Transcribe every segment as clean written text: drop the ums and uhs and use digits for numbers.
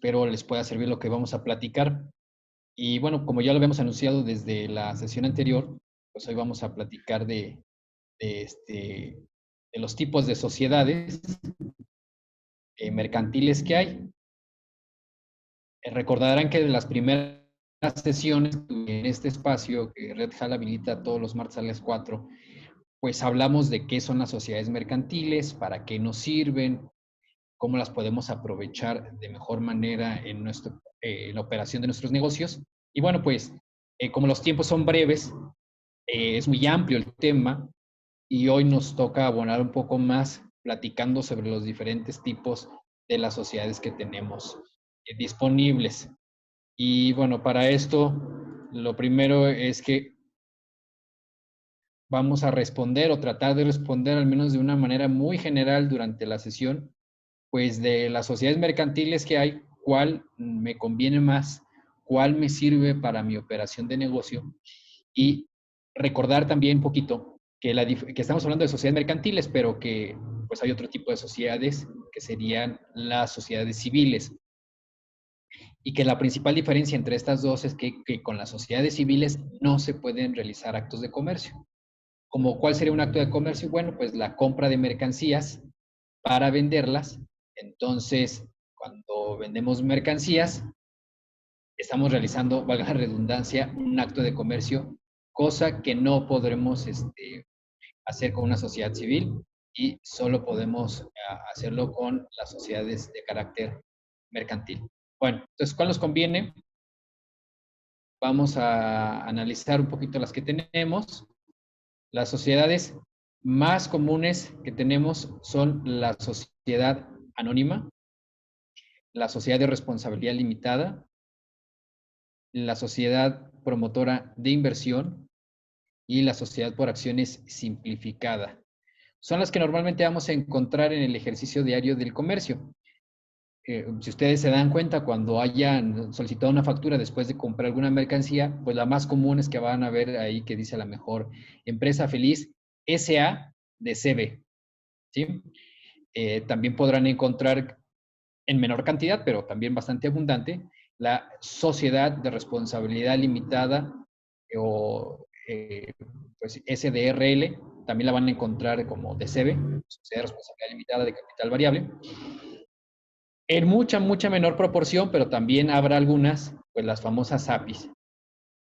espero les pueda servir lo que vamos a platicar. Y bueno, como ya lo habíamos anunciado desde la sesión anterior, pues hoy vamos a platicar de, este, de los tipos de sociedades mercantiles que hay. Recordarán que de las primeras sesiones en este espacio que Red Hat habilita todos los martes a las 4, pues hablamos de qué son las sociedades mercantiles, para qué nos sirven, cómo las podemos aprovechar de mejor manera en la operación de nuestros negocios. Y bueno, pues como los tiempos son breves, es muy amplio el tema y hoy nos toca abonar un poco más platicando sobre los diferentes tipos de las sociedades que tenemos disponibles. Y bueno, para esto, lo primero es que vamos a responder o tratar de responder al menos de una manera muy general durante la sesión, pues de las sociedades mercantiles que hay, cuál me conviene más, cuál me sirve para mi operación de negocio y recordar también un poquito que estamos hablando de sociedades mercantiles, pero que pues hay otro tipo de sociedades que serían las sociedades civiles y que la principal diferencia entre estas dos es que con las sociedades civiles no se pueden realizar actos de comercio. Como ¿cuál sería un acto de comercio? Bueno, pues la compra de mercancías para venderlas. Entonces, cuando vendemos mercancías, estamos realizando, valga la redundancia, un acto de comercio, cosa que no podremos hacer con una sociedad civil y solo podemos hacerlo con las sociedades de carácter mercantil. Bueno, entonces, ¿cuál nos conviene? Vamos a analizar un poquito las que tenemos. Las sociedades más comunes que tenemos son la sociedad anónima, la sociedad de responsabilidad limitada, la sociedad promotora de inversión y la sociedad por acciones simplificada. Son las que normalmente vamos a encontrar en el ejercicio diario del comercio. Si ustedes se dan cuenta, cuando hayan solicitado una factura después de comprar alguna mercancía, pues la más común es que van a ver ahí que dice a la mejor Empresa Feliz S.A. de CB, ¿sí? También podrán encontrar en menor cantidad, pero también bastante abundante, la Sociedad de Responsabilidad Limitada o pues SDRL, también la van a encontrar como DCB, Sociedad de Responsabilidad Limitada de Capital Variable. En mucha menor proporción, pero también habrá algunas, pues las famosas APIs.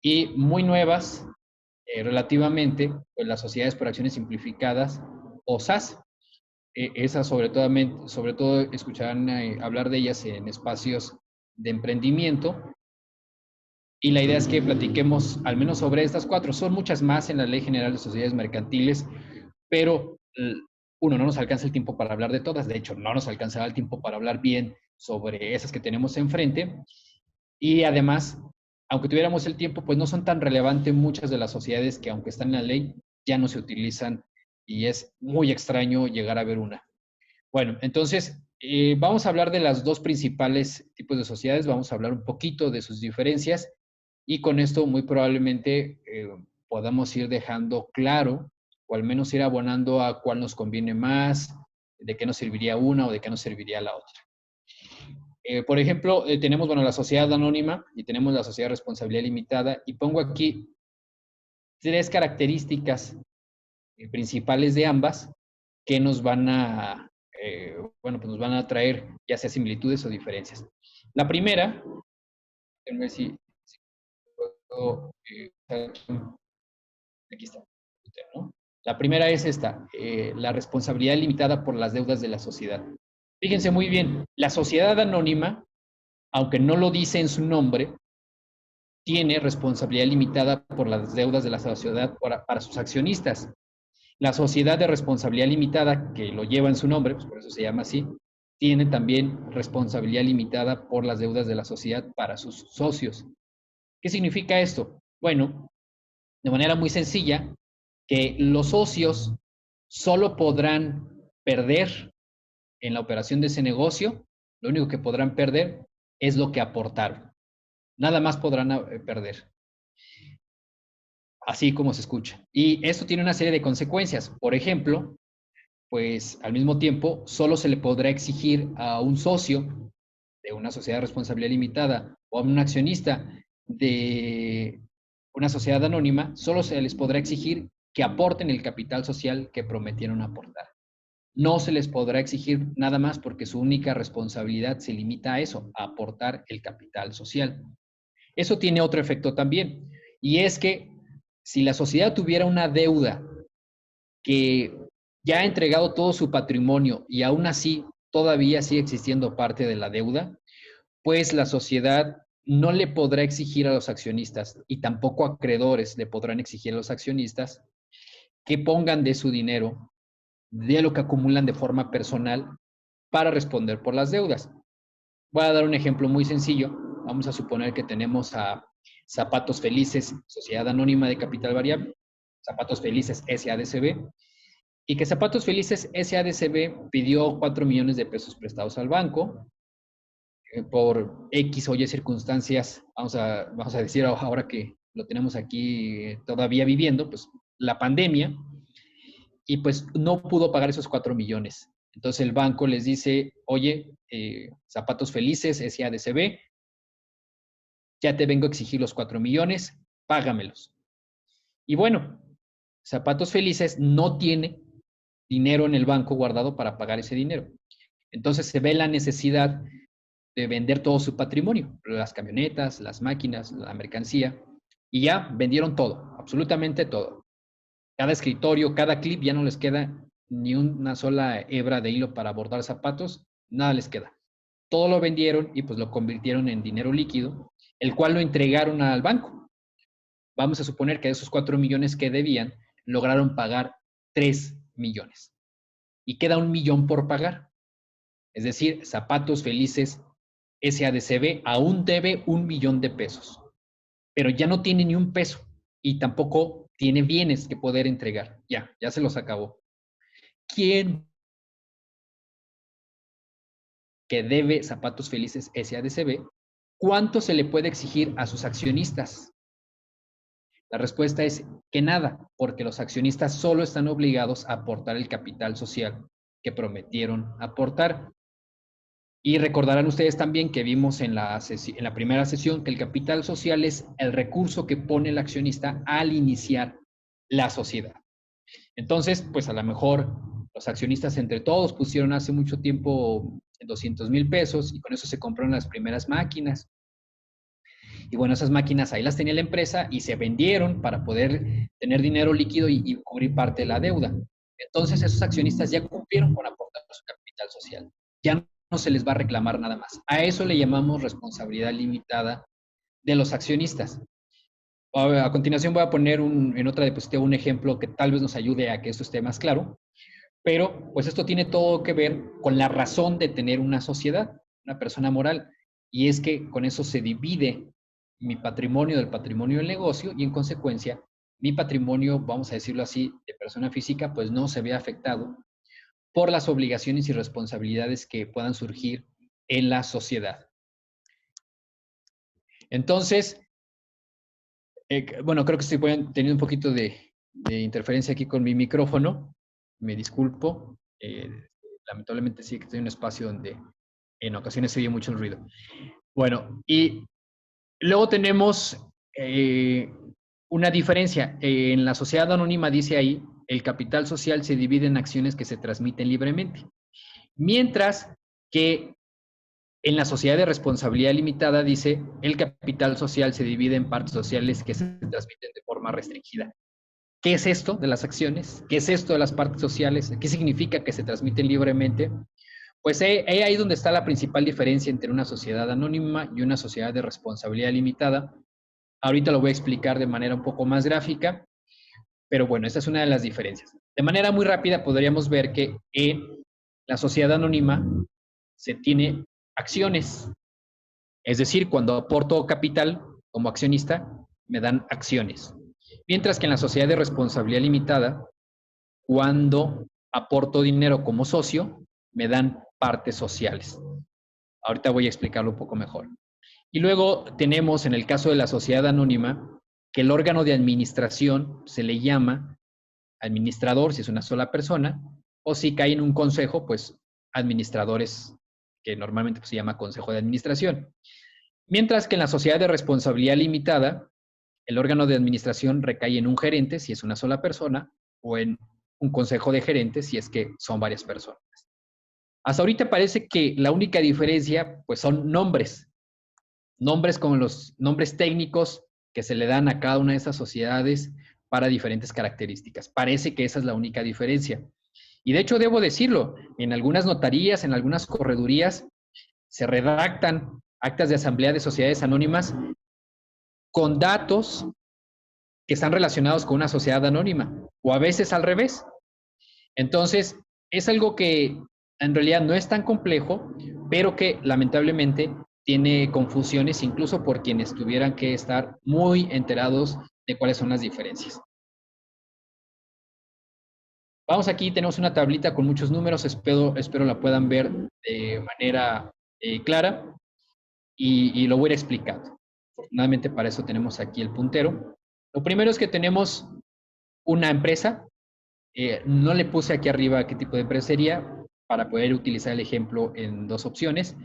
Y muy nuevas, relativamente, pues las sociedades por acciones simplificadas o SAS. Esas sobre todo escucharán hablar de ellas en espacios de emprendimiento. Y la idea es que platiquemos al menos sobre estas cuatro. Son muchas más en la Ley General de Sociedades Mercantiles, pero uno, no nos alcanza el tiempo para hablar de todas. De hecho, no nos alcanzará el tiempo para hablar bien sobre esas que tenemos enfrente. Y además, aunque tuviéramos el tiempo, pues no son tan relevantes muchas de las sociedades que, aunque están en la ley, ya no se utilizan y es muy extraño llegar a ver una. Bueno, entonces, vamos a hablar de las dos principales tipos de sociedades, vamos a hablar un poquito de sus diferencias y con esto muy probablemente podamos ir dejando claro o al menos ir abonando a cuál nos conviene más, de qué nos serviría una o de qué nos serviría la otra. Por ejemplo, tenemos, bueno, la sociedad anónima y tenemos la sociedad de responsabilidad limitada y pongo aquí tres características principales de ambas que nos van a, bueno, pues nos van a traer ya sea similitudes o diferencias. La primera, déjenme ver si puedo, aquí está, ¿no? La primera es esta, la responsabilidad limitada por las deudas de la sociedad. Fíjense muy bien, la sociedad anónima, aunque no lo dice en su nombre, tiene responsabilidad limitada por las deudas de la sociedad para sus accionistas. La sociedad de responsabilidad limitada, que lo lleva en su nombre, pues por eso se llama así, tiene también responsabilidad limitada por las deudas de la sociedad para sus socios. ¿Qué significa esto? Bueno, de manera muy sencilla, que los socios solo podrán perder en la operación de ese negocio, lo único que podrán perder es lo que aportaron. Nada más podrán perder. Así como se escucha. Y esto tiene una serie de consecuencias. Por ejemplo, pues al mismo tiempo solo se le podrá exigir a un socio de una sociedad de responsabilidad limitada o a un accionista de una sociedad anónima, solo se les podrá exigir que aporten el capital social que prometieron aportar. No se les podrá exigir nada más porque su única responsabilidad se limita a eso, a aportar el capital social. Eso tiene otro efecto también, y es que si la sociedad tuviera una deuda que ya ha entregado todo su patrimonio y aún así todavía sigue existiendo parte de la deuda, pues la sociedad no le podrá exigir a los accionistas y tampoco acreedores le podrán exigir a los accionistas que pongan de su dinero, de lo que acumulan de forma personal para responder por las deudas. Voy a dar un ejemplo muy sencillo. Vamos a suponer que tenemos a Zapatos Felices, Sociedad Anónima de Capital Variable, Zapatos Felices SADCB, y que Zapatos Felices SADCB pidió 4 millones de pesos prestados al banco por X o Y circunstancias, vamos a decir ahora que lo tenemos aquí todavía viviendo, pues la pandemia, y pues no pudo pagar esos 4 millones. Entonces el banco les dice, oye, Zapatos Felices, SADCB, ya te vengo a exigir los 4 millones, págamelos. Y bueno, Zapatos Felices no tiene dinero en el banco guardado para pagar ese dinero. Entonces se ve la necesidad de vender todo su patrimonio, las camionetas, las máquinas, la mercancía, y ya vendieron todo, absolutamente todo. Cada escritorio, cada clip, ya no les queda ni una sola hebra de hilo para bordar zapatos, nada les queda. Todo lo vendieron y pues lo convirtieron en dinero líquido, el cual lo entregaron al banco. Vamos a suponer que de esos 4 millones que debían, lograron pagar 3 millones. Y queda 1 millón por pagar. Es decir, Zapatos Felices SADCB aún debe 1 millón de pesos, pero ya no tiene ni un peso y tampoco tiene bienes que poder entregar. Ya se los acabó. ¿Quién que debe Zapatos Felices SADCB? ¿Cuánto se le puede exigir a sus accionistas? La respuesta es que nada, porque los accionistas solo están obligados a aportar el capital social que prometieron aportar. Y recordarán ustedes también que vimos en la primera sesión que el capital social es el recurso que pone el accionista al iniciar la sociedad. Entonces, pues a lo mejor los accionistas entre todos pusieron hace mucho tiempo 200,000 pesos y con eso se compraron las primeras máquinas. Y bueno, esas máquinas ahí las tenía la empresa y se vendieron para poder tener dinero líquido y cubrir parte de la deuda. Entonces, esos accionistas ya cumplieron con aportar su capital social. Ya no se les va a reclamar nada más. A eso le llamamos responsabilidad limitada de los accionistas. A continuación voy a poner en otra diapositiva un ejemplo que tal vez nos ayude a que esto esté más claro, pero pues esto tiene todo que ver con la razón de tener una sociedad, una persona moral, y es que con eso se divide mi patrimonio del patrimonio del negocio y en consecuencia mi patrimonio, vamos a decirlo así, de persona física, pues no se ve afectado por las obligaciones y responsabilidades que puedan surgir en la sociedad. Entonces, bueno, creo que estoy teniendo un poquito de interferencia aquí con mi micrófono. Me disculpo. Lamentablemente sí que estoy en un espacio donde en ocasiones se oye mucho el ruido. Bueno, y luego tenemos una diferencia. En la sociedad anónima dice ahí, el capital social se divide en acciones que se transmiten libremente. Mientras que en la sociedad de responsabilidad limitada dice, el capital social se divide en partes sociales que se transmiten de forma restringida. ¿Qué es esto de las acciones? ¿Qué es esto de las partes sociales? ¿Qué significa que se transmiten libremente? Pues ahí donde está la principal diferencia entre una sociedad anónima y una sociedad de responsabilidad limitada. Ahorita lo voy a explicar de manera un poco más gráfica, pero bueno, esta es una de las diferencias. De manera muy rápida podríamos ver que en la sociedad anónima se tiene acciones, es decir, cuando aporto capital como accionista, me dan acciones. Mientras que en la sociedad de responsabilidad limitada, cuando aporto dinero como socio, me dan partes sociales. Ahorita voy a explicarlo un poco mejor. Y luego tenemos, en el caso de la sociedad anónima, que el órgano de administración se le llama administrador, si es una sola persona, o si cae en un consejo, pues administradores que normalmente pues, se llama consejo de administración. Mientras que en la sociedad de responsabilidad limitada, el órgano de administración recae en un gerente, si es una sola persona, o en un consejo de gerentes, si es que son varias personas. Hasta ahorita parece que la única diferencia, pues son nombres. Nombres como los nombres técnicos que se le dan a cada una de esas sociedades para diferentes características. Parece que esa es la única diferencia. Y de hecho, debo decirlo, en algunas notarías, en algunas corredurías, se redactan actas de asamblea de sociedades anónimas con datos que están relacionados con una sociedad anónima, o a veces al revés. Entonces, es algo que en realidad no es tan complejo, pero que lamentablemente tiene confusiones incluso por quienes tuvieran que estar muy enterados de cuáles son las diferencias. Vamos aquí, tenemos una tablita con muchos números, espero la puedan ver de manera clara y lo voy a ir explicando. Afortunadamente para eso tenemos aquí el puntero. Lo primero es que tenemos una empresa. No le puse aquí arriba qué tipo de empresa sería para poder utilizar el ejemplo en dos opciones.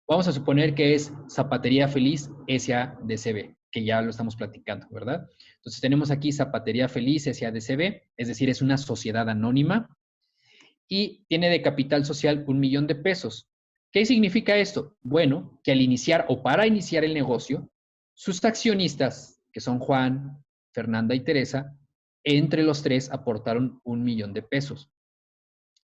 Vamos a suponer que es Zapatería Feliz S.A.D.C.B., que ya lo estamos platicando, ¿verdad? Entonces tenemos aquí Zapatería Feliz S.A.D.C.B., es decir, es una sociedad anónima y tiene de capital social 1,000,000 de pesos. ¿Qué significa esto? Bueno, que al iniciar o para iniciar el negocio, sus accionistas, que son Juan, Fernanda y Teresa, entre los tres aportaron 1,000,000 de pesos.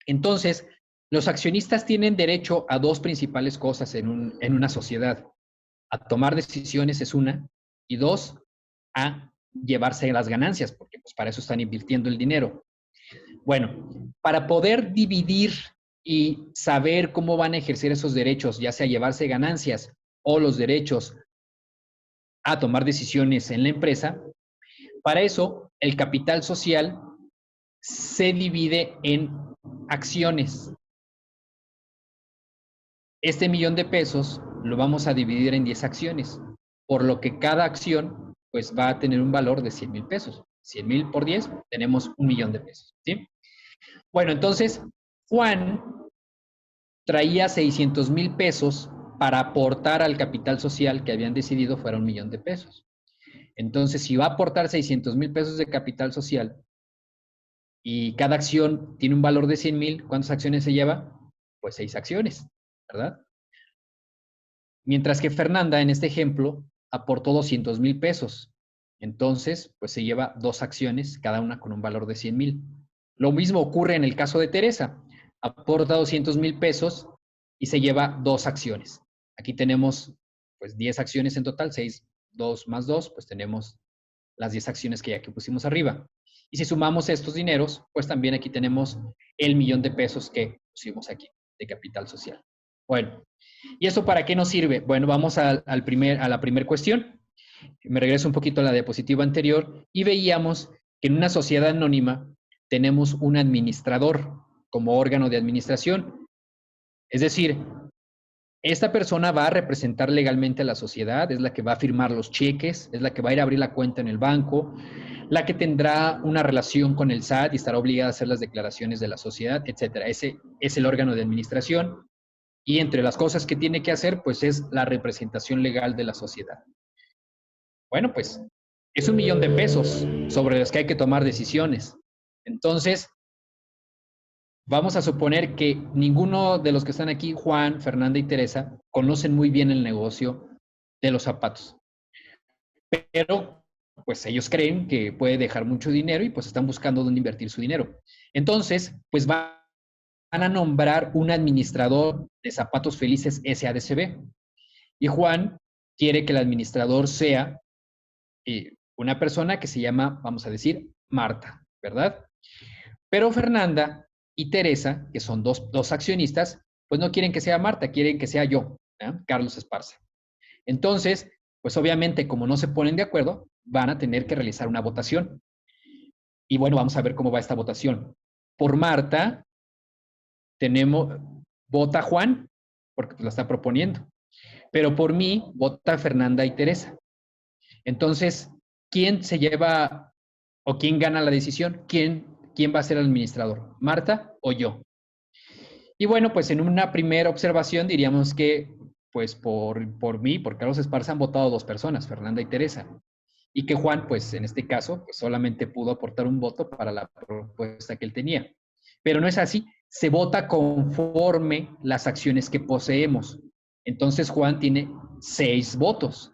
Entonces, los accionistas tienen derecho a dos principales cosas en una sociedad. A tomar decisiones es una, y dos, a llevarse las ganancias, porque pues, para eso están invirtiendo el dinero. Bueno, para poder dividir y saber cómo van a ejercer esos derechos, ya sea llevarse ganancias o los derechos a tomar decisiones en la empresa, para eso el capital social se divide en acciones. Este 1,000,000 de pesos lo vamos a dividir en 10 acciones, por lo que cada acción pues va a tener un valor de 100,000 pesos. 100,000 por 10, tenemos 1,000,000 de pesos, ¿sí? Bueno, entonces, Juan traía 600,000 pesos para aportar al capital social que habían decidido fuera 1,000,000 de pesos. Entonces, si va a aportar 600,000 pesos de capital social y cada acción tiene un valor de 100,000, ¿cuántas acciones se lleva? Pues 6 acciones, ¿verdad? Mientras que Fernanda, en este ejemplo, aportó 200,000 pesos. Entonces, pues se lleva 2 acciones, cada una con un valor de 100,000. Lo mismo ocurre en el caso de Teresa. Aporta 200,000 pesos y se lleva 2 acciones. Aquí tenemos, pues, 10 acciones en total, 6, 2 más 2, pues tenemos las 10 acciones que ya que pusimos arriba. Y si sumamos estos dineros, pues también aquí tenemos el 1,000,000 de pesos que pusimos aquí, de capital social. Bueno, ¿y eso para qué nos sirve? Bueno, vamos a la primera cuestión. Me regreso un poquito a la diapositiva anterior y veíamos que en una sociedad anónima tenemos un administrador como órgano de administración. Es decir, esta persona va a representar legalmente a la sociedad, es la que va a firmar los cheques, es la que va a ir a abrir la cuenta en el banco, la que tendrá una relación con el SAT y estará obligada a hacer las declaraciones de la sociedad, etcétera. Ese es el órgano de administración. Y entre las cosas que tiene que hacer, pues es la representación legal de la sociedad. Bueno, pues es 1,000,000 de pesos sobre los que hay que tomar decisiones. Entonces, vamos a suponer que ninguno de los que están aquí, Juan, Fernanda y Teresa, conocen muy bien el negocio de los zapatos. Pero, pues ellos creen que puede dejar mucho dinero y pues están buscando dónde invertir su dinero. Entonces, pues van a nombrar un administrador de Zapatos Felices S.A.D.C.B. Y Juan quiere que el administrador sea una persona que se llama, vamos a decir, Marta, ¿verdad? Pero Fernanda y Teresa, que son dos accionistas, pues no quieren que sea Marta, quieren que sea yo, ¿eh? Carlos Esparza. Entonces, pues obviamente, como no se ponen de acuerdo, van a tener que realizar una votación. Y bueno, vamos a ver cómo va esta votación. Por Marta, vota Juan, porque pues la está proponiendo. Pero por mí, vota Fernanda y Teresa. Entonces, ¿quién se lleva o quién gana la decisión? ¿Quién va a ser el administrador? ¿Marta o yo? Y bueno, pues en una primera observación diríamos que, pues por mí, por Carlos Esparza, han votado dos personas, Fernanda y Teresa. Y que Juan, pues en este caso, pues solamente pudo aportar un voto para la propuesta que él tenía. Pero no es así, se vota conforme las acciones que poseemos. Entonces Juan tiene 6 votos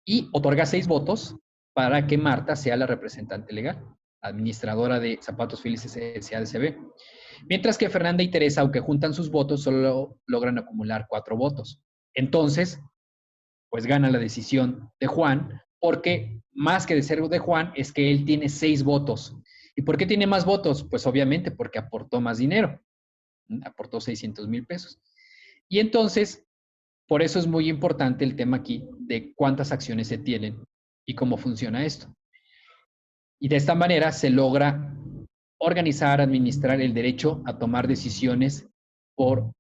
y otorga 6 votos para que Marta sea la representante legal, administradora de Zapatos Felices SADCB. Mientras que Fernanda y Teresa, aunque juntan sus votos, solo logran acumular 4 votos. Entonces, pues gana la decisión de Juan, porque más que de ser de Juan, es que él tiene 6 votos. ¿Y por qué tiene más votos? Pues obviamente porque aportó más dinero, aportó 600,000 pesos. Y entonces, por eso es muy importante el tema aquí de cuántas acciones se tienen y cómo funciona esto. Y de esta manera se logra organizar, administrar el derecho a tomar decisiones por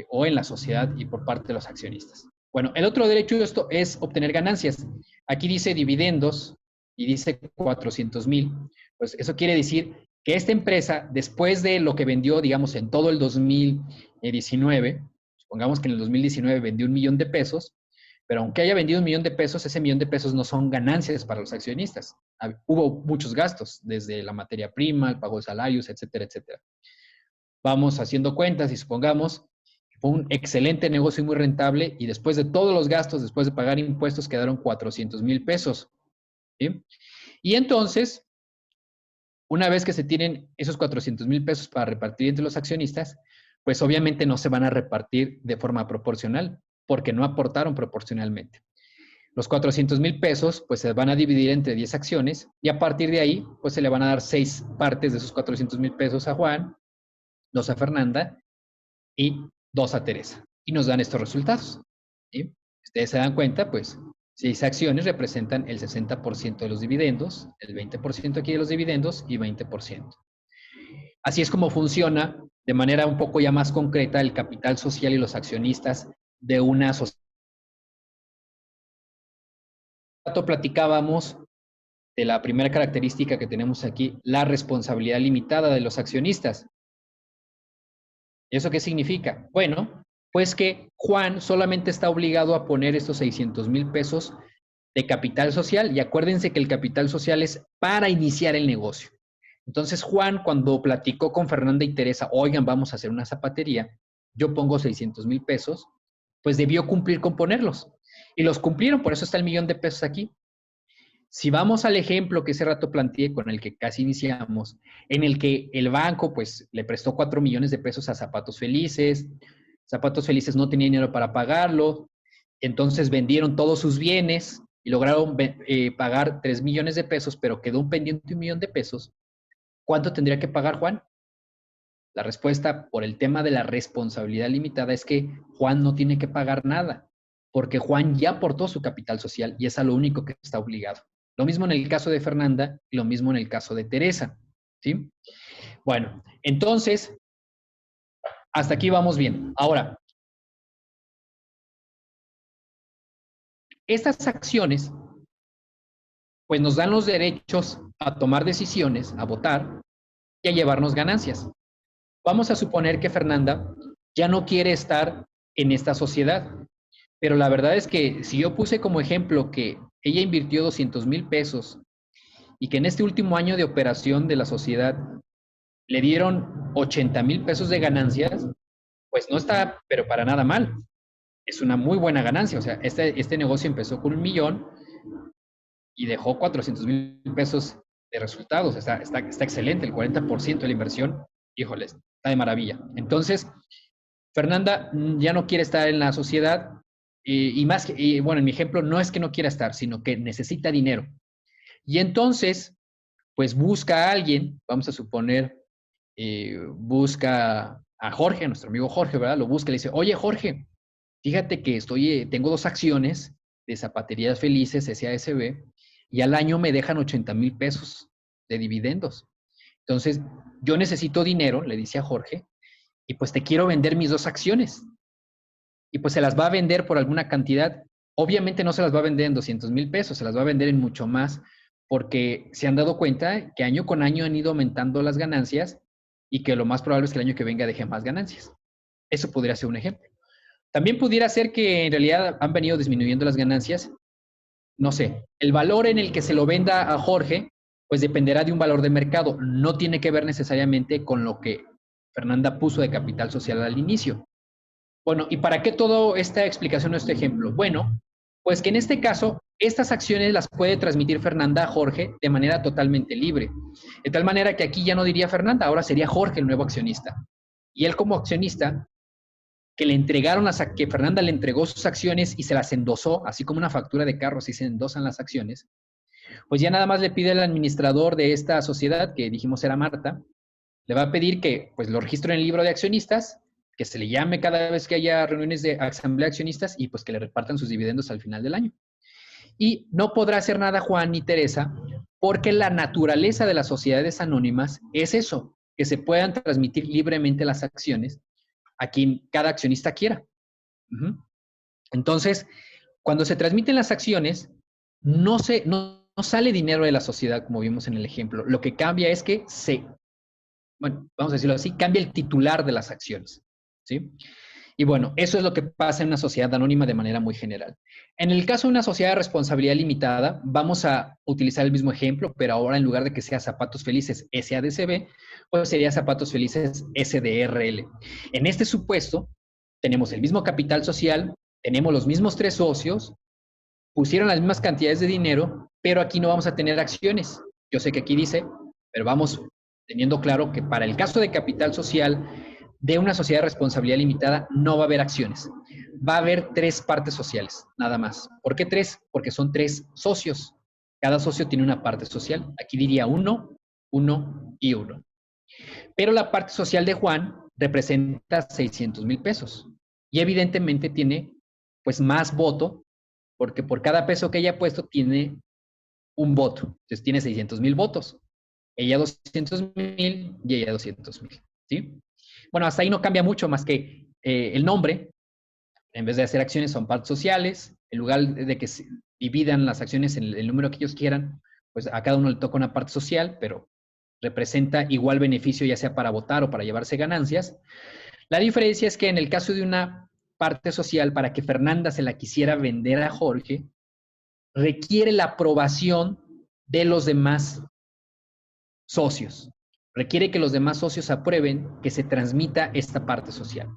o en la sociedad y por parte de los accionistas. Bueno, el otro derecho de esto es obtener ganancias. Aquí dice dividendos y dice 400,000. Pues eso quiere decir que esta empresa, después de lo que vendió, digamos, en todo el 2019, supongamos que en el 2019 vendió 1,000,000 de pesos, pero aunque haya vendido 1,000,000 de pesos, ese 1,000,000 de pesos no son ganancias para los accionistas. Hubo muchos gastos, desde la materia prima, el pago de salarios, etcétera, etcétera. Vamos haciendo cuentas y supongamos que fue un excelente negocio y muy rentable y después de todos los gastos, después de pagar impuestos, quedaron 400,000 pesos. ¿Sí? Y entonces, una vez que se tienen esos 400,000 pesos para repartir entre los accionistas, pues obviamente no se van a repartir de forma proporcional, porque no aportaron proporcionalmente. Los 400,000 pesos, pues se van a dividir entre 10 acciones y a partir de ahí, pues se le van a dar 6 partes de esos 400,000 pesos a Juan, 2 a Fernanda y 2 a Teresa. Y nos dan estos resultados. ¿Sí? Ustedes se dan cuenta, pues 6 acciones representan el 60% de los dividendos, el 20% aquí de los dividendos y 20%. Así es como funciona de manera un poco ya más concreta el capital social y los accionistas de una sociedad. Platicábamos de la primera característica que tenemos aquí, la responsabilidad limitada de los accionistas. ¿Eso qué significa? Bueno, pues que Juan solamente está obligado a poner estos 600,000 pesos de capital social y acuérdense que el capital social es para iniciar el negocio. Entonces Juan, cuando platicó con Fernanda y Teresa, oigan, vamos a hacer una zapatería, yo pongo 600,000 pesos, pues debió cumplir con ponerlos. Y los cumplieron, por eso está el 1,000,000 de pesos aquí. Si vamos al ejemplo que ese rato planteé, con el que casi iniciamos, en el que el banco pues le prestó 4 millones de pesos a Zapatos Felices, Zapatos Felices no tenía dinero para pagarlo, entonces vendieron todos sus bienes y lograron pagar 3 millones de pesos, pero quedó un pendiente de 1,000,000 de pesos. ¿Cuánto tendría que pagar Juan? La respuesta por el tema de la responsabilidad limitada es que Juan no tiene que pagar nada, porque Juan ya aportó su capital social y es a lo único que está obligado. Lo mismo en el caso de Fernanda y lo mismo en el caso de Teresa. ¿Sí? Bueno, entonces, hasta aquí vamos bien. Ahora, estas acciones, pues nos dan los derechos a tomar decisiones, a votar y a llevarnos ganancias. Vamos a suponer que Fernanda ya no quiere estar en esta sociedad, pero la verdad es que si yo puse como ejemplo que ella invirtió 200,000 pesos y que en este último año de operación de la sociedad le dieron 80,000 pesos de ganancias, pues no está, pero para nada mal. Es una muy buena ganancia. O sea, este negocio empezó con 1,000,000 y dejó 400,000 pesos de resultados. Está excelente, el 40% de la inversión, híjoles, está de maravilla. Entonces, Fernanda ya no quiere estar en la sociedad y más, y bueno, en mi ejemplo no es que no quiera estar, sino que necesita dinero. Y entonces, pues busca a alguien, vamos a suponer, busca a Jorge, nuestro amigo Jorge, ¿verdad? Lo busca y le dice, oye Jorge, fíjate que tengo 2 acciones de Zapaterías Felices, SASB, y al año me dejan 80,000 pesos de dividendos. Entonces, yo necesito dinero, le dice a Jorge, y pues te quiero vender mis 2 acciones. Y pues se las va a vender por alguna cantidad. Obviamente no se las va a vender en 200,000 pesos, se las va a vender en mucho más, porque se han dado cuenta que año con año han ido aumentando las ganancias y que lo más probable es que el año que venga deje más ganancias. Eso podría ser un ejemplo. También pudiera ser que en realidad han venido disminuyendo las ganancias. No sé, el valor en el que se lo venda a Jorge, pues dependerá de un valor de mercado. No tiene que ver necesariamente con lo que Fernanda puso de capital social al inicio. Bueno, ¿y para qué toda esta explicación o este ejemplo? Bueno, pues que en este caso, estas acciones las puede transmitir Fernanda a Jorge de manera totalmente libre. De tal manera que aquí ya no diría Fernanda, ahora sería Jorge el nuevo accionista. Y él como accionista, que le entregaron que Fernanda le entregó sus acciones y se las endosó, así como una factura de carro, si se endosan las acciones, pues ya nada más le pide al administrador de esta sociedad, que dijimos era Marta, le va a pedir que pues lo registre en el libro de accionistas, que se le llame cada vez que haya reuniones de asamblea de accionistas y pues que le repartan sus dividendos al final del año. Y no podrá hacer nada Juan ni Teresa porque la naturaleza de las sociedades anónimas es eso, que se puedan transmitir libremente las acciones a quien cada accionista quiera. Entonces, cuando se transmiten las acciones, no sale dinero de la sociedad, como vimos en el ejemplo. Lo que cambia es que bueno, vamos a decirlo así, cambia el titular de las acciones, ¿sí? Y bueno, eso es lo que pasa en una sociedad anónima de manera muy general. En el caso de una sociedad de responsabilidad limitada, vamos a utilizar el mismo ejemplo, pero ahora en lugar de que sea Zapatos Felices SADCB, pues sería Zapatos Felices SDRL. En este supuesto, tenemos el mismo capital social, tenemos los mismos 3 socios, pusieron las mismas cantidades de dinero, pero aquí no vamos a tener acciones. Yo sé que aquí dice, pero vamos teniendo claro que para el caso de capital social de una sociedad de responsabilidad limitada no va a haber acciones. Va a haber 3 partes sociales, nada más. ¿Por qué 3? Porque son 3 socios. Cada socio tiene una parte social. Aquí diría 1, 1 y 1. Pero la parte social de Juan representa 600,000 pesos. Y evidentemente tiene pues más voto, porque por cada peso que ella ha puesto tiene un voto. Entonces tiene 600,000 votos. Ella 200,000 y ella 200,000. ¿Sí? Bueno, hasta ahí no cambia mucho más que el nombre. En vez de hacer acciones son partes sociales. En lugar de que se dividan las acciones en el número que ellos quieran, pues a cada uno le toca una parte social, pero representa igual beneficio ya sea para votar o para llevarse ganancias. La diferencia es que en el caso de una parte social, para que Fernanda se la quisiera vender a Jorge, requiere la aprobación de los demás socios. Requiere que los demás socios aprueben que se transmita esta parte social.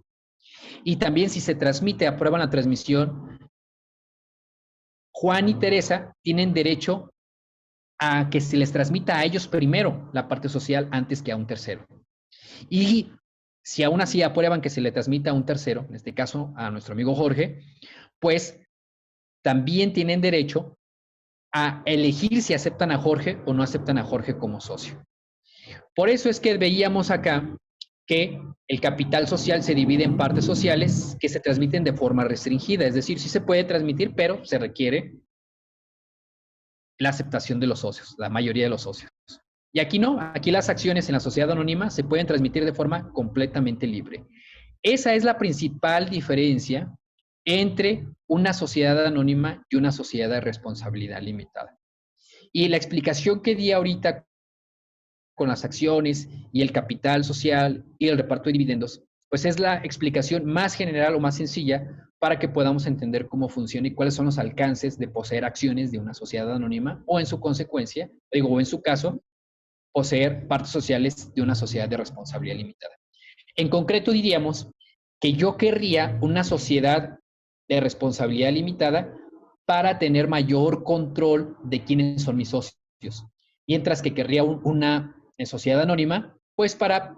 Y también si se transmite, aprueban la transmisión, Juan y Teresa tienen derecho a que se les transmita a ellos primero la parte social antes que a un tercero. Y si aún así aprueban que se le transmita a un tercero, en este caso a nuestro amigo Jorge, pues también tienen derecho a elegir si aceptan a Jorge o no aceptan a Jorge como socio. Por eso es que veíamos acá que el capital social se divide en partes sociales que se transmiten de forma restringida, es decir, sí se puede transmitir, pero se requiere la aceptación de los socios, la mayoría de los socios. Y aquí no, aquí las acciones en la sociedad anónima se pueden transmitir de forma completamente libre. Esa es la principal diferencia entre una sociedad anónima y una sociedad de responsabilidad limitada. Y la explicación que di ahorita con las acciones y el capital social y el reparto de dividendos, pues es la explicación más general o más sencilla para que podamos entender cómo funciona y cuáles son los alcances de poseer acciones de una sociedad anónima o en su consecuencia, o en su caso, poseer partes sociales de una sociedad de responsabilidad limitada. En concreto diríamos que yo querría una sociedad de responsabilidad limitada para tener mayor control de quiénes son mis socios, mientras que querría una sociedad anónima, pues para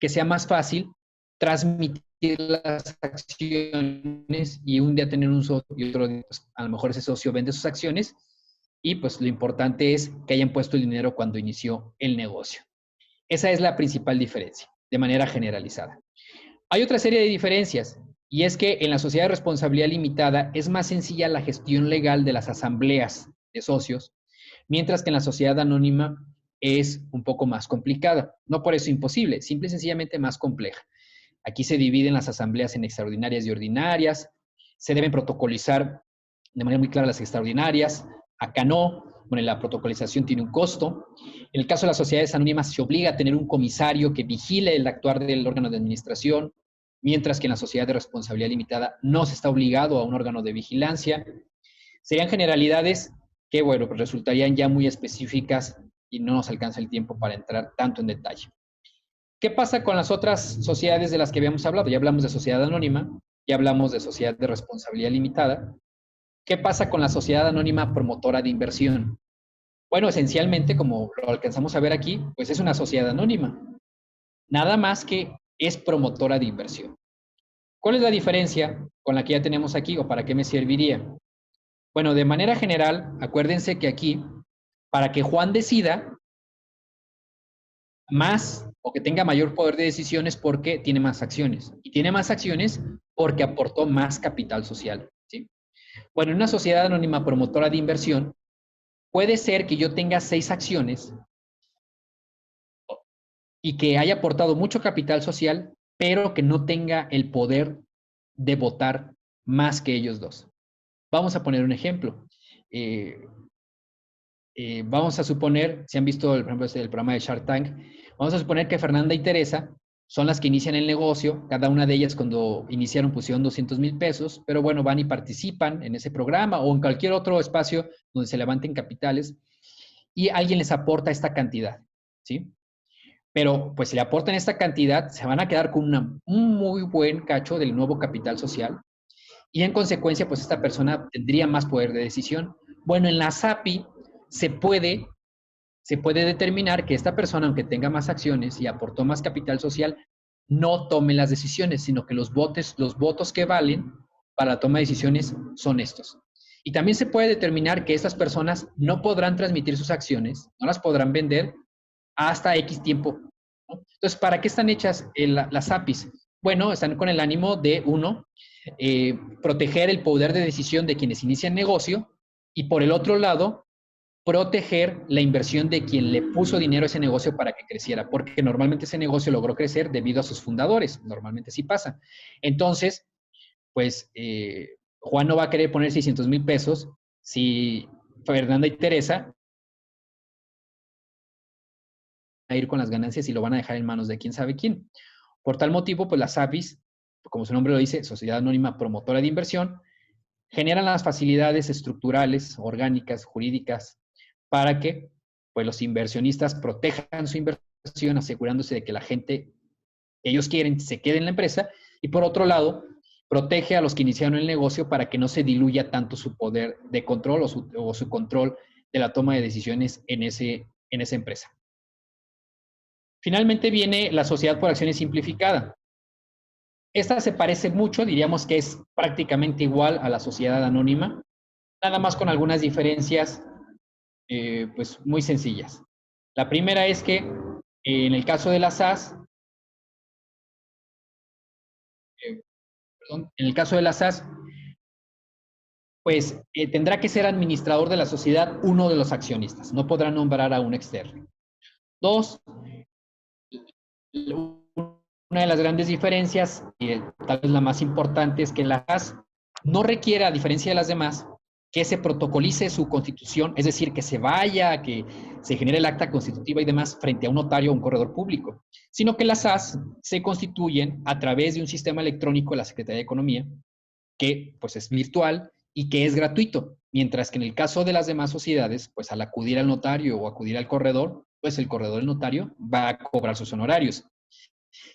que sea más fácil transmitir las acciones y un día tener un socio y otro día, pues, a lo mejor ese socio vende sus acciones y pues lo importante es que hayan puesto el dinero cuando inició el negocio. Esa es la principal diferencia, de manera generalizada. Hay otra serie de diferencias, y es que en la sociedad de responsabilidad limitada es más sencilla la gestión legal de las asambleas de socios, mientras que en la sociedad anónima es un poco más complicada. No por eso imposible, simple y sencillamente más compleja. Aquí se dividen las asambleas en extraordinarias y ordinarias, se deben protocolizar de manera muy clara las extraordinarias, acá no, bueno, la protocolización tiene un costo. En el caso de las sociedades anónimas se obliga a tener un comisario que vigile el actuar del órgano de administración. mientras que en la sociedad de responsabilidad limitada no se está obligado a un órgano de vigilancia. Serían generalidades que, bueno, pues resultarían ya muy específicas y no nos alcanza el tiempo para entrar tanto en detalle. ¿Qué pasa con las otras sociedades de las que habíamos hablado? Ya hablamos de sociedad anónima, ya hablamos de sociedad de responsabilidad limitada. ¿Qué pasa con la sociedad anónima promotora de inversión? Bueno, esencialmente, como lo alcanzamos a ver aquí, pues es una sociedad anónima. Nada más que es promotora de inversión. ¿Cuál es la diferencia con la que ya tenemos aquí o para qué me serviría? Bueno, de manera general, acuérdense que aquí, para que Juan decida más o que tenga mayor poder de decisión es porque tiene más acciones. Y tiene más acciones porque aportó más capital social, ¿sí? Bueno, en una sociedad anónima promotora de inversión, puede ser que yo tenga 6 acciones y que haya aportado mucho capital social, pero que no tenga el poder de votar más que ellos dos. Vamos a poner un ejemplo. Vamos a suponer, si han visto, por ejemplo, el programa de Shark Tank, vamos a suponer que Fernanda y Teresa son las que inician el negocio. Cada una de ellas cuando iniciaron pusieron 200,000 pesos, pero bueno, van y participan en ese programa o en cualquier otro espacio donde se levanten capitales y alguien les aporta esta cantidad, ¿sí? Pero pues si le aportan esta cantidad, se van a quedar con un muy buen cacho del nuevo capital social y en consecuencia, pues esta persona tendría más poder de decisión. Bueno, en la SAPI se puede determinar que esta persona, aunque tenga más acciones y aportó más capital social, no tome las decisiones, sino que los votos que valen para la toma de decisiones son estos. Y también se puede determinar que estas personas no podrán transmitir sus acciones, no las podrán vender hasta X tiempo, ¿no? Entonces, ¿para qué están hechas las APIs? Bueno, están con el ánimo de, uno, proteger el poder de decisión de quienes inician negocio y por el otro lado, proteger la inversión de quien le puso dinero a ese negocio para que creciera, porque normalmente ese negocio logró crecer debido a sus fundadores, normalmente sí pasa. Entonces, pues Juan no va a querer poner 600,000 pesos si Fernanda y Teresa a ir con las ganancias y lo van a dejar en manos de quién sabe quién. Por tal motivo, pues las APIs, como su nombre lo dice, Sociedad Anónima Promotora de Inversión, generan las facilidades estructurales, orgánicas, jurídicas, para que pues, los inversionistas protejan su inversión, asegurándose de que la gente que ellos quieren se quede en la empresa, y por otro lado, protege a los que iniciaron el negocio para que no se diluya tanto su poder de control o su control de la toma de decisiones en esa empresa. Finalmente viene la sociedad por acciones simplificada. Esta se parece mucho, diríamos que es prácticamente igual a la sociedad anónima, nada más con algunas diferencias pues muy sencillas. La primera es que en el caso de la SAS, en el caso de la SAS, pues tendrá que ser administrador de la sociedad uno de los accionistas, no podrá nombrar a un externo. Dos, una de las grandes diferencias, y tal vez la más importante, es que la SAS no requiere, a diferencia de las demás, que se protocolice su constitución, es decir, que se vaya, que se genere el acta constitutiva y demás frente a un notario o un corredor público, sino que las SAS se constituyen a través de un sistema electrónico de la Secretaría de Economía, que pues es virtual y que es gratuito, mientras que en el caso de las demás sociedades, pues al acudir al notario o acudir al corredor, pues el corredor del notario va a cobrar sus honorarios.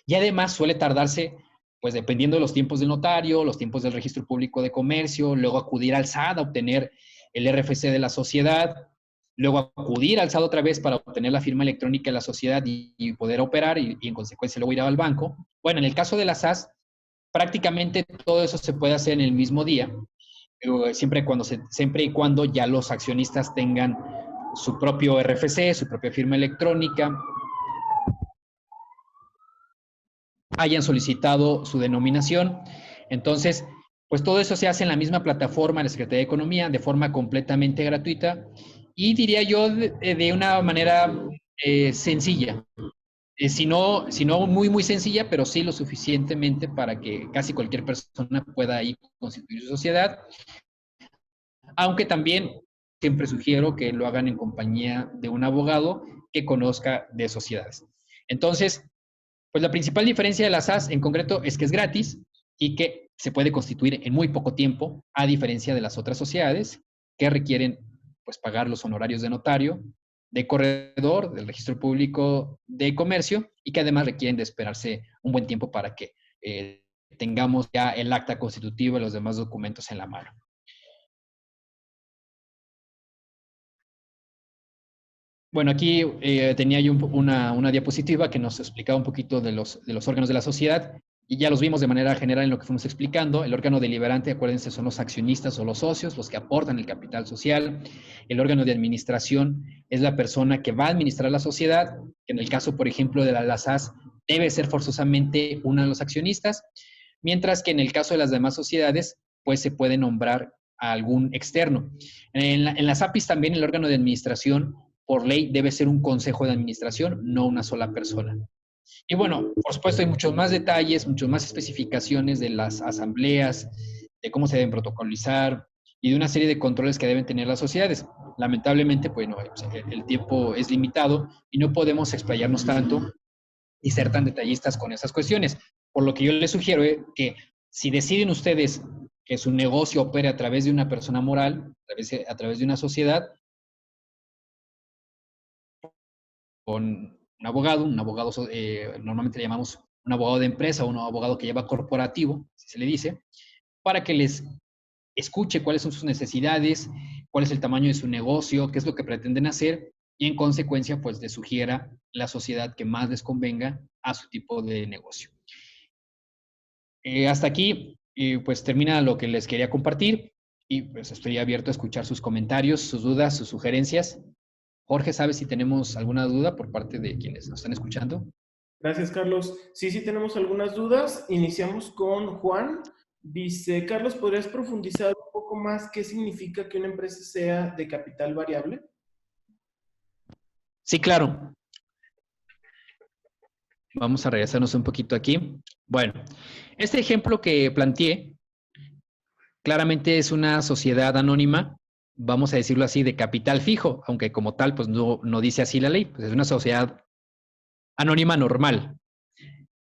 Y además suele tardarse, pues dependiendo de los tiempos del notario, los tiempos del registro público de comercio, luego acudir al SAT a obtener el RFC de la sociedad, luego acudir al SAT otra vez para obtener la firma electrónica de la sociedad y poder operar y en consecuencia luego ir al banco. Bueno, en el caso de la SAS, prácticamente todo eso se puede hacer en el mismo día, siempre y cuando ya los accionistas tengan su propio RFC, su propia firma electrónica, hayan solicitado su denominación. Entonces, pues todo eso se hace en la misma plataforma de la Secretaría de Economía de forma completamente gratuita y diría yo de una manera sencilla. Si no muy, muy sencilla, pero sí lo suficientemente para que casi cualquier persona pueda ahí constituir su sociedad. Aunque también siempre sugiero que lo hagan en compañía de un abogado que conozca de sociedades. Entonces, Pues la principal diferencia de las SAS en concreto es que es gratis y que se puede constituir en muy poco tiempo, a diferencia de las otras sociedades que requieren pues pagar los honorarios de notario, de corredor, del registro público de comercio y que además requieren de esperarse un buen tiempo para que tengamos ya el acta constitutiva y los demás documentos en la mano. Bueno, aquí tenía yo una diapositiva que nos explicaba un poquito de los órganos de la sociedad y ya los vimos de manera general en lo que fuimos explicando. El órgano deliberante, acuérdense, son los accionistas o los socios, los que aportan el capital social. El órgano de administración es la persona que va a administrar la sociedad, que en el caso, por ejemplo, de la SAS, debe ser forzosamente uno de los accionistas, mientras que en el caso de las demás sociedades, pues se puede nombrar a algún externo. En las APIs también el órgano de administración por ley debe ser un consejo de administración, no una sola persona. Y bueno, por supuesto hay muchos más detalles, muchas más especificaciones de las asambleas, de cómo se deben protocolizar y de una serie de controles que deben tener las sociedades. Lamentablemente, bueno, el tiempo es limitado y no podemos explayarnos tanto y ser tan detallistas con esas cuestiones. Por lo que yo les sugiero que si deciden ustedes que su negocio opere a través de una persona moral, a través de una sociedad, con un abogado normalmente le llamamos un abogado de empresa o un abogado que lleva corporativo, si se le dice, para que les escuche cuáles son sus necesidades, cuál es el tamaño de su negocio, qué es lo que pretenden hacer y en consecuencia pues les sugiera la sociedad que más les convenga a su tipo de negocio. Hasta aquí pues termina lo que les quería compartir y pues estoy abierto a escuchar sus comentarios, sus dudas, sus sugerencias. Jorge, ¿sabes si tenemos alguna duda por parte de quienes nos están escuchando? Gracias, Carlos. Sí, sí tenemos algunas dudas. Iniciamos con Juan. Dice, Carlos, ¿podrías profundizar un poco más qué significa que una empresa sea de capital variable? Sí, claro. Vamos a regresarnos un poquito aquí. Bueno, este ejemplo que planteé claramente es una sociedad anónima, vamos a decirlo así, de capital fijo, aunque como tal, pues no dice así la ley, pues es una sociedad anónima normal.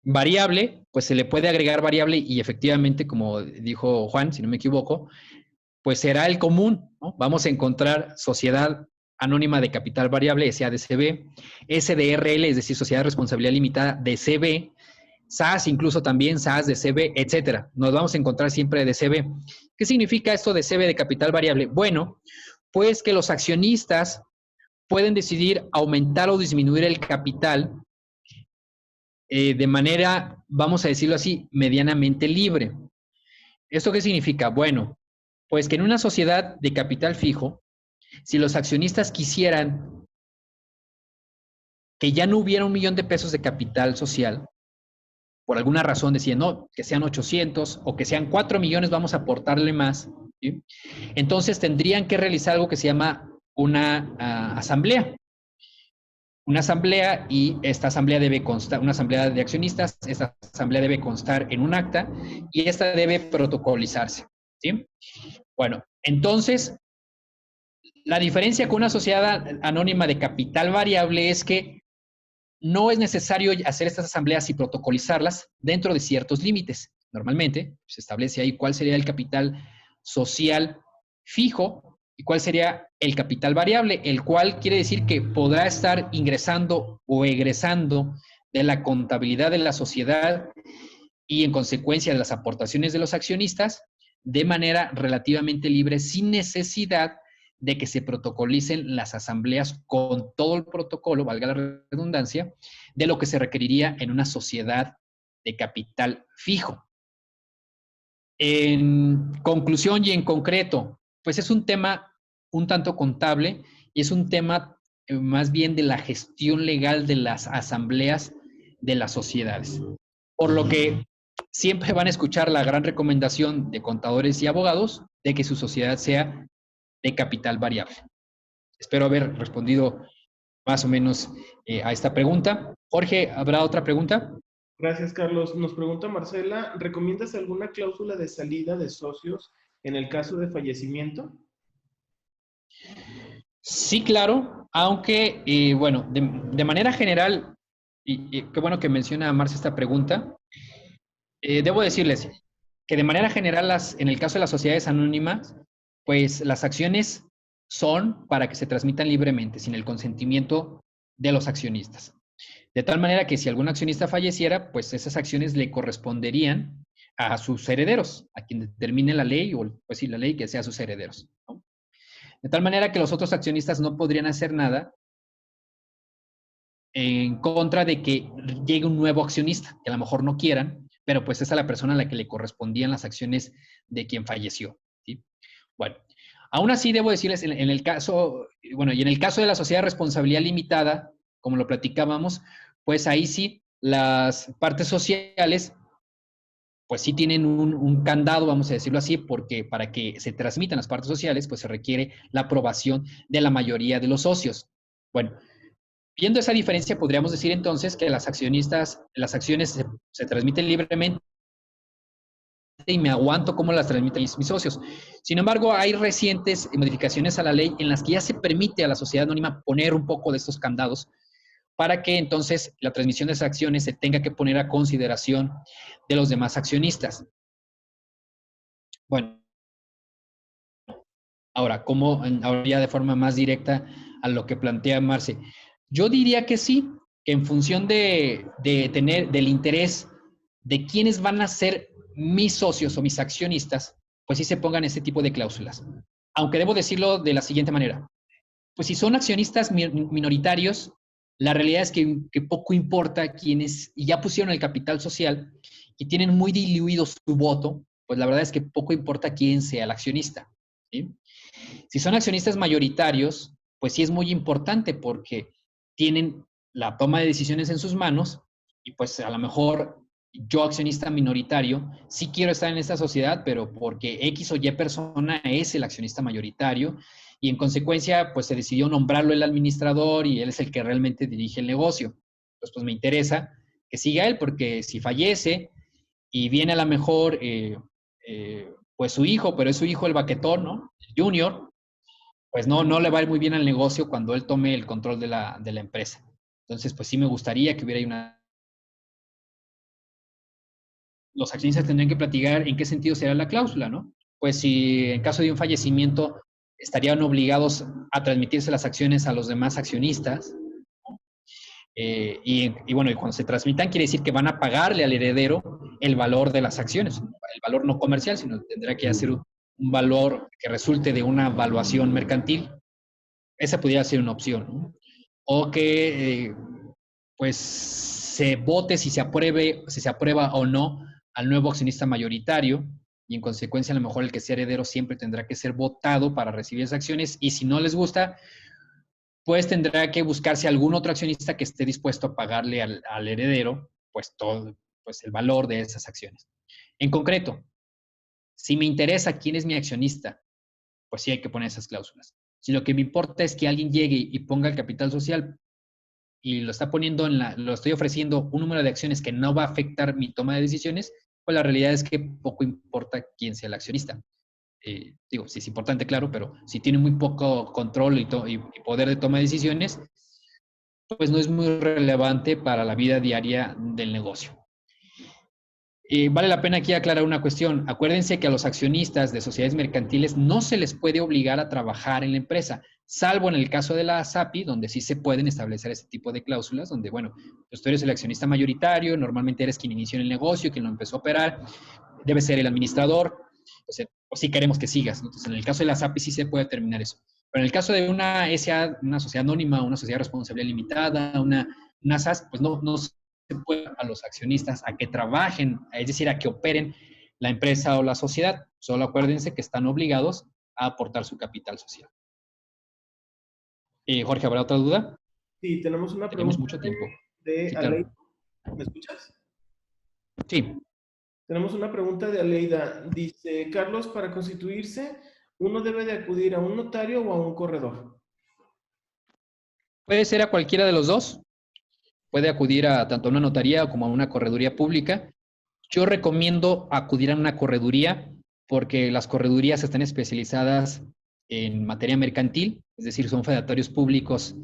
Variable, pues se le puede agregar variable y efectivamente, como dijo Juan, si no me equivoco, pues será el común, ¿no? Vamos a encontrar sociedad anónima de capital variable, SADCB, SDRL, es decir, Sociedad de Responsabilidad Limitada de CB, SAS, incluso también SAS de CB, etcétera. Nos vamos a encontrar siempre de CB. ¿Qué significa esto de CB de capital variable? Bueno, pues que los accionistas pueden decidir aumentar o disminuir el capital de manera, vamos a decirlo así, medianamente libre. ¿Esto qué significa? Bueno, pues que en una sociedad de capital fijo, si los accionistas quisieran que ya no hubiera 1 millón de pesos de capital social, por alguna razón decían, no, que sean 800 o que sean 4 millones, vamos a aportarle más, ¿sí? Entonces tendrían que realizar algo que se llama una asamblea. Una asamblea y esta asamblea debe constar, una asamblea de accionistas, esta asamblea debe constar en un acta y esta debe protocolizarse, ¿sí? Bueno, entonces, la diferencia con una sociedad anónima de capital variable es que no es necesario hacer estas asambleas y protocolizarlas dentro de ciertos límites. Normalmente se establece ahí cuál sería el capital social fijo y cuál sería el capital variable, el cual quiere decir que podrá estar ingresando o egresando de la contabilidad de la sociedad y en consecuencia de las aportaciones de los accionistas de manera relativamente libre, sin necesidad de que se protocolicen las asambleas con todo el protocolo, valga la redundancia, de lo que se requeriría en una sociedad de capital fijo. En conclusión y en concreto, pues es un tema un tanto contable y es un tema más bien de la gestión legal de las asambleas de las sociedades. Por lo que siempre van a escuchar la gran recomendación de contadores y abogados de que su sociedad sea de capital variable. Espero haber respondido más o menos a esta pregunta. Jorge, ¿habrá otra pregunta? Gracias, Carlos. Nos pregunta Marcela, ¿recomiendas alguna cláusula de salida de socios en el caso de fallecimiento? Sí, claro, aunque, bueno, de manera general, Y qué bueno que menciona Marcia esta pregunta. Debo decirles que de manera general, en el caso de las sociedades anónimas, pues las acciones son para que se transmitan libremente, sin el consentimiento de los accionistas. De tal manera que si algún accionista falleciera, pues esas acciones le corresponderían a sus herederos, a quien determine la ley, o pues sí, la ley que sea sus herederos, ¿no? De tal manera que los otros accionistas no podrían hacer nada en contra de que llegue un nuevo accionista, que a lo mejor no quieran, pero pues es a la persona a la que le correspondían las acciones de quien falleció, ¿sí? Bueno, aún así debo decirles, en el caso, bueno, y en el caso de la sociedad de responsabilidad limitada, como lo platicábamos, pues ahí sí, las partes sociales, pues sí tienen un candado, vamos a decirlo así, porque para que se transmitan las partes sociales, pues se requiere la aprobación de la mayoría de los socios. Bueno, viendo esa diferencia, podríamos decir entonces que las acciones se transmiten libremente y me aguanto cómo las transmiten mis socios. Sin embargo, hay recientes modificaciones a la ley en las que ya se permite a la sociedad anónima poner un poco de estos candados para que entonces la transmisión de esas acciones se tenga que poner a consideración de los demás accionistas. Bueno, ahora, ahora ya de forma más directa a lo que plantea Marce, yo diría que sí, que en función del interés de quiénes van a ser mis socios o mis accionistas, pues sí se pongan ese tipo de cláusulas. Aunque debo decirlo de la siguiente manera, pues si son accionistas minoritarios, la realidad es que poco importa quiénes, y ya pusieron el capital social y tienen muy diluido su voto, pues la verdad es que poco importa quién sea el accionista, ¿sí? Si son accionistas mayoritarios, pues sí es muy importante porque tienen la toma de decisiones en sus manos y pues a lo mejor yo, accionista minoritario, sí quiero estar en esta sociedad, pero porque X o Y persona es el accionista mayoritario y en consecuencia pues se decidió nombrarlo el administrador y él es el que realmente dirige el negocio. Entonces pues me interesa que siga él porque si fallece y viene a lo mejor pues su hijo, pero es su hijo el baquetón, ¿no? El junior, pues no le va a ir muy bien al negocio cuando él tome el control de la empresa. Entonces, pues sí me gustaría que hubiera una... Los accionistas tendrían que platicar en qué sentido será la cláusula, ¿no? Pues si en caso de un fallecimiento estarían obligados a transmitirse las acciones a los demás accionistas. Y bueno, y cuando se transmitan quiere decir que van a pagarle al heredero el valor de las acciones, el valor no comercial, sino tendrá que hacer un valor que resulte de una valuación mercantil. Esa podría ser una opción, ¿no? O que pues se vote si se aprueba o no al nuevo accionista mayoritario y en consecuencia a lo mejor el que sea heredero siempre tendrá que ser votado para recibir esas acciones y si no les gusta, pues tendrá que buscarse algún otro accionista que esté dispuesto a pagarle al heredero pues todo, pues el valor de esas acciones. En concreto, si me interesa quién es mi accionista, pues sí hay que poner esas cláusulas. Si lo que me importa es que alguien llegue y ponga el capital social y lo está poniendo lo estoy ofreciendo un número de acciones que no va a afectar mi toma de decisiones, pues la realidad es que poco importa quién sea el accionista. Digo, sí es importante, claro, pero si tiene muy poco control y poder de toma de decisiones, pues no es muy relevante para la vida diaria del negocio. Vale la pena aquí aclarar una cuestión. Acuérdense que a los accionistas de sociedades mercantiles no se les puede obligar a trabajar en la empresa, salvo en el caso de la SAPI, donde sí se pueden establecer ese tipo de cláusulas, donde, bueno, pues tú eres el accionista mayoritario, normalmente eres quien inició en el negocio, quien lo empezó a operar, debe ser el administrador, o sí queremos que sigas. Entonces, en el caso de la SAPI sí se puede determinar eso. Pero en el caso de una SA, una sociedad anónima, una sociedad de responsabilidad limitada, una SAS, pues no se puede a los accionistas a que trabajen, es decir, a que operen la empresa o la sociedad. Solo acuérdense que están obligados a aportar su capital social. Jorge, ¿habrá otra duda? Sí, tenemos una Tenemos pregunta mucho tiempo. de Sí, Aleida. claro. ¿Me escuchas? Sí. Tenemos una pregunta de Aleida. Dice, Carlos, para constituirse, ¿uno debe de acudir a un notario o a un corredor? Puede ser a cualquiera de los dos. Puede acudir a tanto a una notaría como a una correduría pública. Yo recomiendo acudir a una correduría porque las corredurías están especializadas en materia mercantil, es decir, son fedatarios públicos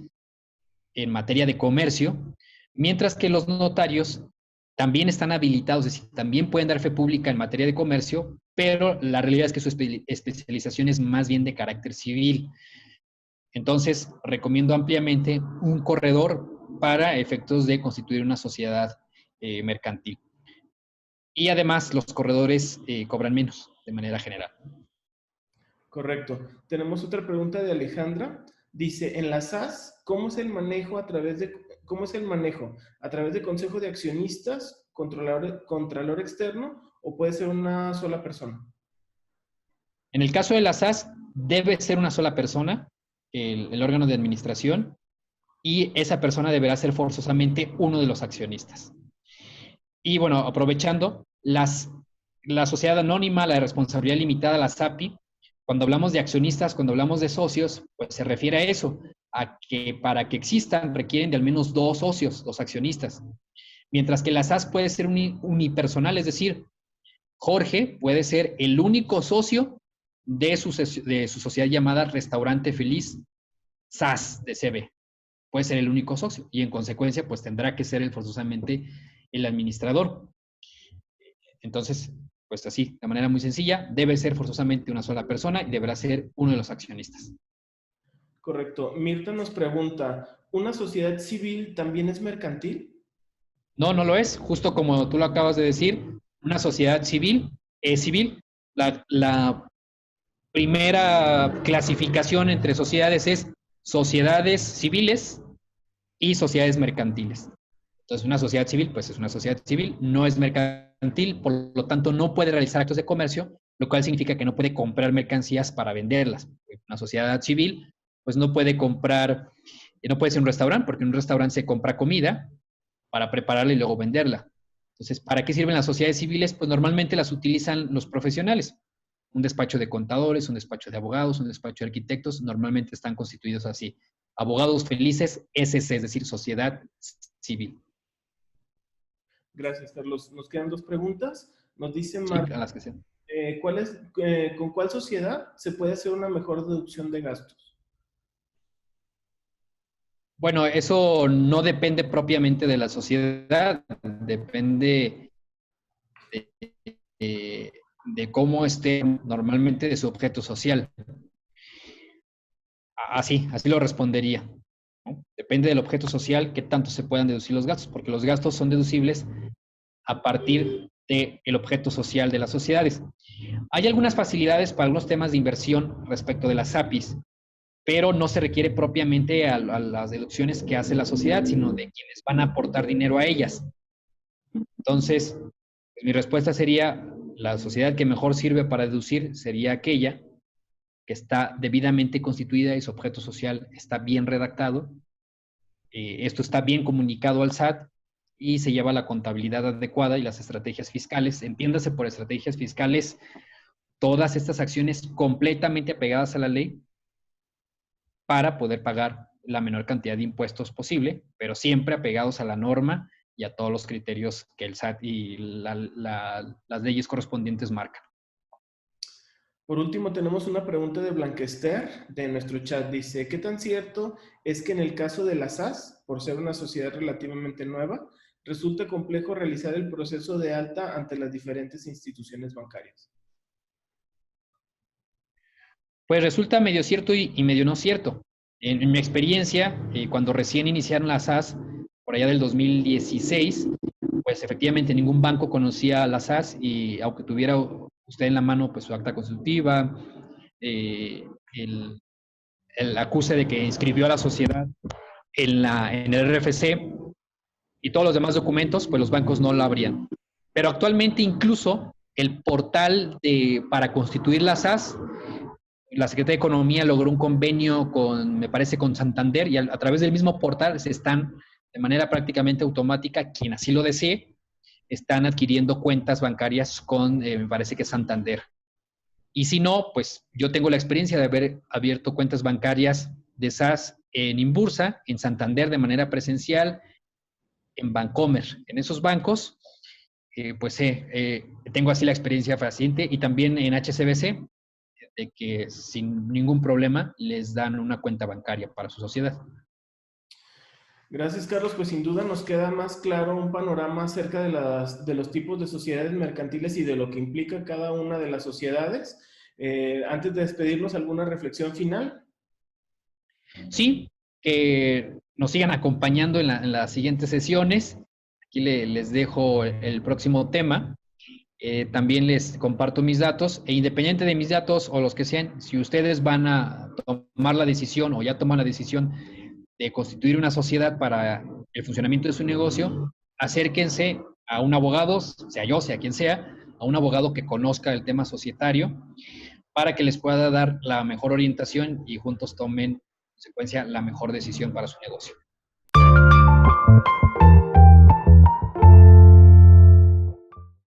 en materia de comercio, Mientras que los notarios también están habilitados, es decir, también pueden dar fe pública en materia de comercio, pero la realidad es que su especialización es más bien de carácter civil. Entonces, recomiendo ampliamente un corredor para efectos de constituir una sociedad mercantil. Y además, los corredores cobran menos de manera general. Correcto. Tenemos otra pregunta de Alejandra. Dice, en la SAS, ¿cómo es el manejo a través de, cómo es el manejo? ¿A través de consejo de accionistas, contralor externo o puede ser una sola persona? En el caso de las SAS, debe ser una sola persona, el órgano de administración, y esa persona deberá ser forzosamente uno de los accionistas. Y bueno, aprovechando, la sociedad anónima, la de responsabilidad limitada, la SAPI, cuando hablamos de accionistas, cuando hablamos de socios, pues se refiere a eso, a que para que existan requieren de al menos 2 socios, 2 accionistas. Mientras que la SAS puede ser unipersonal, es decir, Jorge puede ser el único socio de su sociedad llamada Restaurante Feliz SAS de CB. Puede ser el único socio y en consecuencia pues tendrá que ser él forzosamente el administrador. Entonces, pues así, de manera muy sencilla, debe ser forzosamente una sola persona y deberá ser uno de los accionistas. Correcto. Mirta nos pregunta, ¿una sociedad civil también es mercantil? No, no lo es. Justo como tú lo acabas de decir, una sociedad civil es civil. La primera clasificación entre sociedades es sociedades civiles y sociedades mercantiles. Entonces, una sociedad civil, pues es una sociedad civil, no es mercantil, por lo tanto no puede realizar actos de comercio, lo cual significa que no puede comprar mercancías para venderlas. Una sociedad civil, pues no puede comprar, no puede ser un restaurante, porque en un restaurante se compra comida para prepararla y luego venderla. Entonces, ¿para qué sirven las sociedades civiles? Pues normalmente las utilizan los profesionales. Un despacho de contadores, un despacho de abogados, un despacho de arquitectos, normalmente están constituidos así. Abogados Felices, SC, es decir, sociedad civil. Gracias, Carlos. Nos quedan 2 preguntas. Nos dice Sí, Marta, a las que sean. ¿con cuál sociedad se puede hacer una mejor deducción de gastos? Bueno, eso no depende propiamente de la sociedad, depende de, de cómo esté normalmente de su objeto social. Así lo respondería, ¿no? Depende del objeto social qué tanto se puedan deducir los gastos, porque los gastos son deducibles a partir del objeto social de las sociedades. Hay algunas facilidades para algunos temas de inversión respecto de las APIs, pero no se requiere propiamente a las deducciones que hace la sociedad, sino de quienes van a aportar dinero a ellas. Entonces, pues mi respuesta sería, la sociedad que mejor sirve para deducir sería aquella que está debidamente constituida y su objeto social está bien redactado. Esto está bien comunicado al SAT y se lleva la contabilidad adecuada y las estrategias fiscales. Entiéndase por estrategias fiscales todas estas acciones completamente apegadas a la ley para poder pagar la menor cantidad de impuestos posible, pero siempre apegados a la norma y a todos los criterios que el SAT y las leyes correspondientes marcan. Por último, tenemos una pregunta de Blanquester de nuestro chat. Dice, ¿qué tan cierto es que en el caso de la SAS, por ser una sociedad relativamente nueva, resulta complejo realizar el proceso de alta ante las diferentes instituciones bancarias? Pues resulta medio cierto y medio no cierto. En mi experiencia, cuando recién iniciaron las SAS, por allá del 2016, pues efectivamente ningún banco conocía las SAS y aunque tuviera usted en la mano pues su acta constitutiva, eh, el, el acuse de que inscribió a la sociedad en el RFC y todos los demás documentos, pues los bancos no lo abrían. Pero actualmente incluso el portal para constituir las SAS, la Secretaría de Economía logró un convenio con, me parece, con Santander y a través del mismo portal se están de manera prácticamente automática, quien así lo desee, están adquiriendo cuentas bancarias con, me parece que Santander. Y si no, pues yo tengo la experiencia de haber abierto cuentas bancarias de SAS en Inbursa, en Santander de manera presencial, en Bancomer. En esos bancos, pues tengo así la experiencia fehaciente y también en HSBC, de que sin ningún problema les dan una cuenta bancaria para su sociedad. Gracias, Carlos. Pues sin duda nos queda más claro un panorama acerca de los tipos de sociedades mercantiles y de lo que implica cada una de las sociedades. Antes de despedirnos, ¿alguna reflexión final? Sí, que nos sigan acompañando en las siguientes sesiones. Aquí les dejo el próximo tema. También les comparto mis datos e independiente de mis datos o los que sean, si ustedes van a tomar la decisión o ya toman la decisión de constituir una sociedad para el funcionamiento de su negocio, acérquense a un abogado, sea yo, sea quien sea, a un abogado que conozca el tema societario para que les pueda dar la mejor orientación y juntos tomen, en consecuencia, la mejor decisión para su negocio.